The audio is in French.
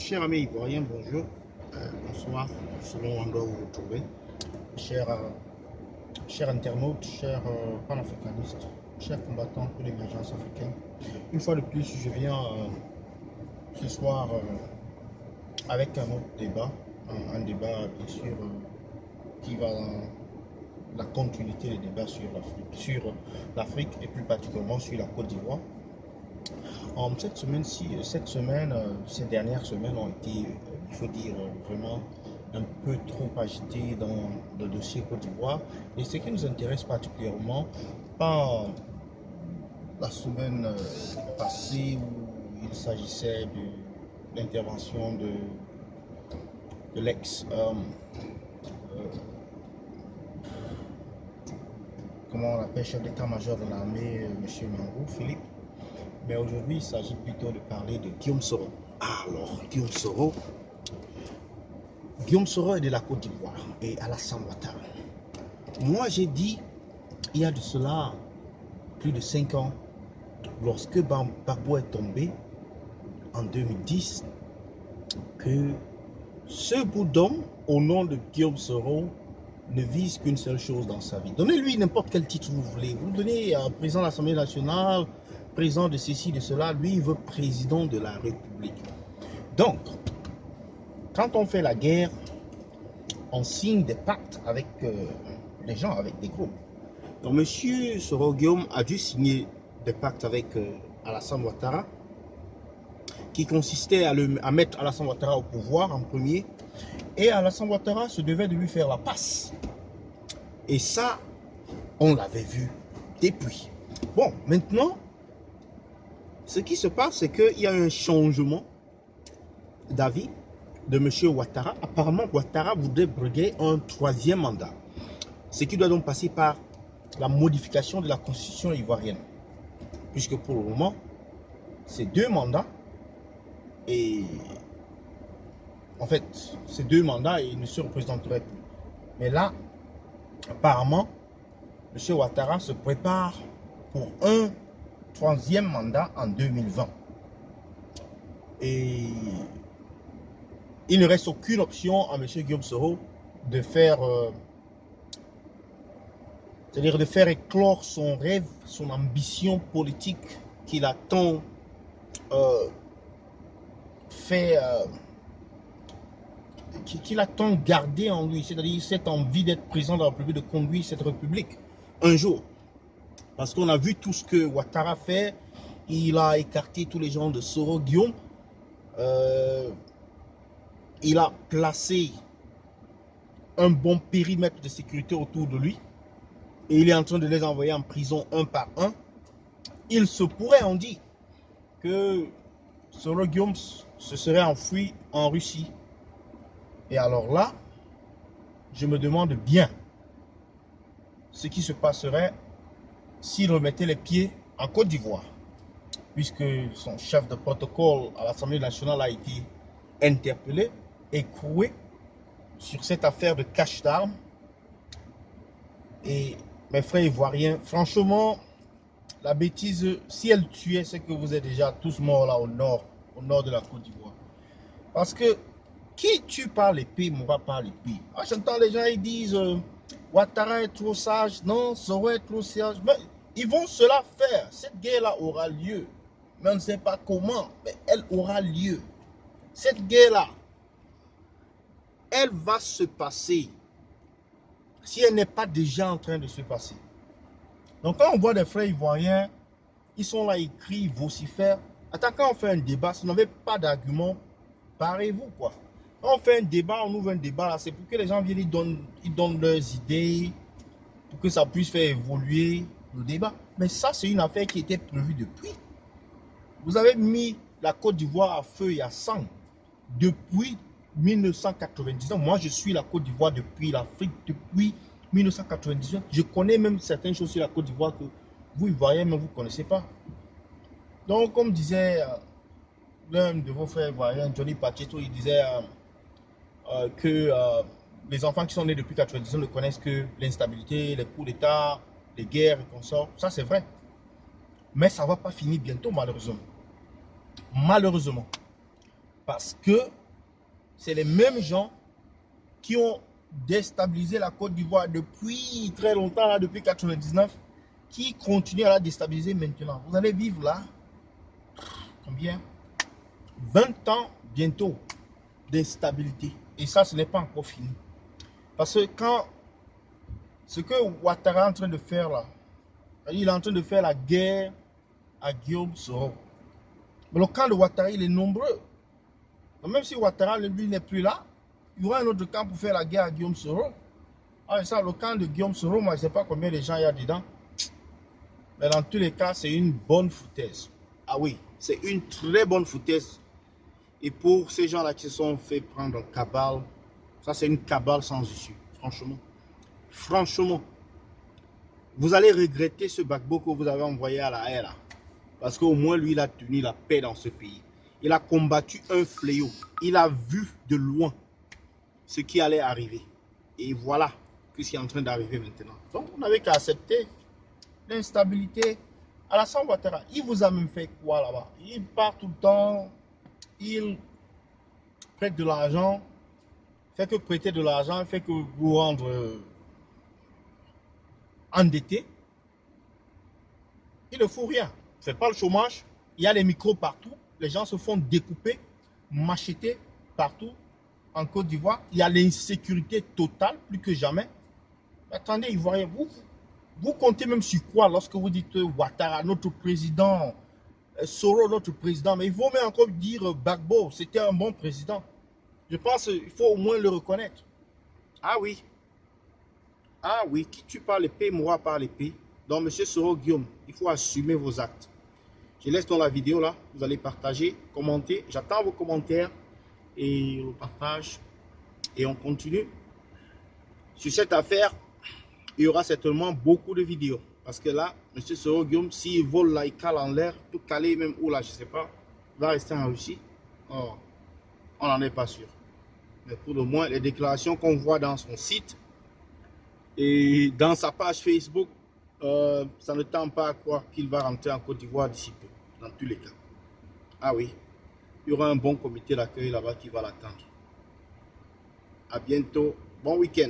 Chers amis ivoiriens, bonjour, bonsoir, selon l'endroit où vous vous trouvez. Chers, chers internautes, chers panafricanistes, chers combattants pour l'émergence africaine. Une fois de plus, je viens ce soir avec un autre débat, un débat bien sûr qui va dans la continuité des débats sur l'Afrique et plus particulièrement sur la Côte d'Ivoire. Ces dernières semaines ont été, il faut dire, vraiment un peu trop agitées dans le dossier Côte d'Ivoire. Et ce qui nous intéresse particulièrement, pas la semaine passée où il s'agissait de l'intervention de l'ex, comment on l'appelle, chef d'état-major de l'armée, M. Mangou, Philippe. Mais aujourd'hui, il s'agit plutôt de parler de Guillaume Soro. Alors, Guillaume Soro est de la Côte d'Ivoire et Alassane Ouattara. Moi, j'ai dit, il y a de cela plus de 5 ans, lorsque Gbagbo est tombé, en 2010, que ce bout d'homme, au nom de Guillaume Soro, ne vise qu'une seule chose dans sa vie. Donnez-lui n'importe quel titre vous voulez. Vous donnez président de l'Assemblée nationale, président de ceci, de cela. Lui, il veut président de la République. Donc, quand on fait la guerre, on signe des pactes avec les gens, avec des groupes. Donc, M. Soro Guillaume a dû signer des pactes avec Alassane Ouattara, qui consistait à mettre Alassane Ouattara au pouvoir en premier. Et Alassane Ouattara se devait de lui faire la passe. Et ça, on l'avait vu depuis. Bon, maintenant, ce qui se passe, c'est qu'il y a un changement d'avis de M. Ouattara. Apparemment, Ouattara voudrait briguer un 3e mandat. Ce qui doit donc passer par la modification de la constitution ivoirienne. Puisque pour le moment, c'est 2 mandats. Et en fait, ces 2 mandats, ils ne se représenteraient plus. Mais là, apparemment, M. Ouattara se prépare pour un 3e mandat en 2020. Et il ne reste aucune option à M. Guillaume Soro de faire, c'est-à-dire de faire éclore son rêve, son ambition politique qu'il a tant qu'il a tant gardé en lui, c'est-à-dire cette envie d'être président de la République, de conduire cette République un jour. Parce qu'on a vu tout ce que Ouattara fait. Il a écarté tous les gens de Soro Guillaume. Il a placé un bon périmètre de sécurité autour de lui. Et il est en train de les envoyer en prison un par un. Il se pourrait, on dit, que Soro Guillaume se serait enfui en Russie. Et alors là, je me demande bien ce qui se passerait s'il remettait les pieds en Côte d'Ivoire. Puisque son chef de protocole à l'Assemblée nationale a été interpellé, écroué sur cette affaire de cache d'armes. Et mes frères ivoiriens, franchement, la bêtise, si elle tuait, c'est que vous êtes déjà tous morts là au nord de la Côte d'Ivoire. Parce que qui tue par l'épée mourra par l'épée. J'entends les gens, ils disent Ouattara est trop sage, non, Soro est trop sage. Mais ils vont cela faire. Cette guerre-là aura lieu. Mais on ne sait pas comment, mais elle aura lieu. Cette guerre-là, elle va se passer si elle n'est pas déjà en train de se passer. Donc quand on voit des frères ivoiriens, ils sont là, ils crient, ils vocifèrent. Attends, quand on fait un débat, si vous n'avez pas d'argument, parez-vous quoi. Quand on fait un débat, on ouvre un débat, c'est pour que les gens viennent, ils donnent leurs idées, pour que ça puisse faire évoluer le débat. Mais ça, c'est une affaire qui était prévue depuis. Vous avez mis la Côte d'Ivoire à feu et à sang depuis 1999. Moi, je suis la Côte d'Ivoire depuis l'Afrique, depuis 1999. Je connais même certaines choses sur la Côte d'Ivoire que vous, Ivoiriens, mais vous ne connaissez pas. Donc, comme disait l'un de vos frères ivoiriens, Johnny Pacheco, il disait que les enfants qui sont nés depuis 1999 ne connaissent que l'instabilité, les coups d'État, les guerres et consorts. Ça, c'est vrai. Mais ça ne va pas finir bientôt, malheureusement. Malheureusement. Parce que c'est les mêmes gens qui ont déstabilisé la Côte d'Ivoire depuis très longtemps, là, depuis 1999, qui continuent à la déstabiliser maintenant. Vous allez vivre là, combien? 20 ans bientôt d'instabilité. Et ça, ce n'est pas encore fini. Parce que quand ce que Ouattara est en train de faire là, il est en train de faire la guerre à Guillaume Soro. Mais le camp de Ouattara, il est nombreux. Donc même si Ouattara, lui, n'est plus là, il y aura un autre camp pour faire la guerre à Guillaume Soro. Ah, et ça, le camp de Guillaume Soro, moi, je ne sais pas combien de gens il y a dedans. Mais dans tous les cas, c'est une bonne foutaise. Ah oui, c'est une très bonne foutaise. Et pour ces gens-là qui se sont fait prendre en cabale, ça, c'est une cabale sans issue, franchement. Franchement, vous allez regretter ce Gbagbo que vous avez envoyé à la haie là. Parce qu'au moins, lui, il a tenu la paix dans ce pays. Il a combattu un fléau. Il a vu de loin ce qui allait arriver. Et voilà ce qui est en train d'arriver maintenant. Donc, on n'avait qu'à accepter l'instabilité. Alassane Ouattara, il vous a même fait quoi là-bas? Il part tout le temps, il prête de l'argent, fait que prêter de l'argent, fait que vous rendre endetté. Il ne faut rien. C'est pas le chômage. Il y a les micros partout. Les gens se font découper, macheter partout en Côte d'Ivoire. Il y a l'insécurité totale, plus que jamais. Attendez, Ivoiriens, vous comptez même sur quoi lorsque vous dites Ouattara, notre président, Soro, notre président, mais il faut même encore dire Gbagbo, c'était un bon président. Je pense qu'il faut au moins le reconnaître. Ah oui, qui tue par l'épée mourra par l'épée. Donc, monsieur Soro Guillaume, il faut assumer vos actes. Je laisse dans la vidéo là, vous allez partager, commenter. J'attends vos commentaires et le partage. Et on continue. Sur cette affaire, il y aura certainement beaucoup de vidéos. Parce que là, M. Soro Guillaume, s'il vole là, il cale en l'air, tout caler même où là, je ne sais pas, va rester en Russie. Oh, on n'en est pas sûr. Mais pour le moins, les déclarations qu'on voit dans son site et dans sa page Facebook, ça ne tend pas à croire qu'il va rentrer en Côte d'Ivoire d'ici peu, dans tous les cas. Ah oui, il y aura un bon comité d'accueil là-bas qui va l'attendre. À bientôt, bon week-end.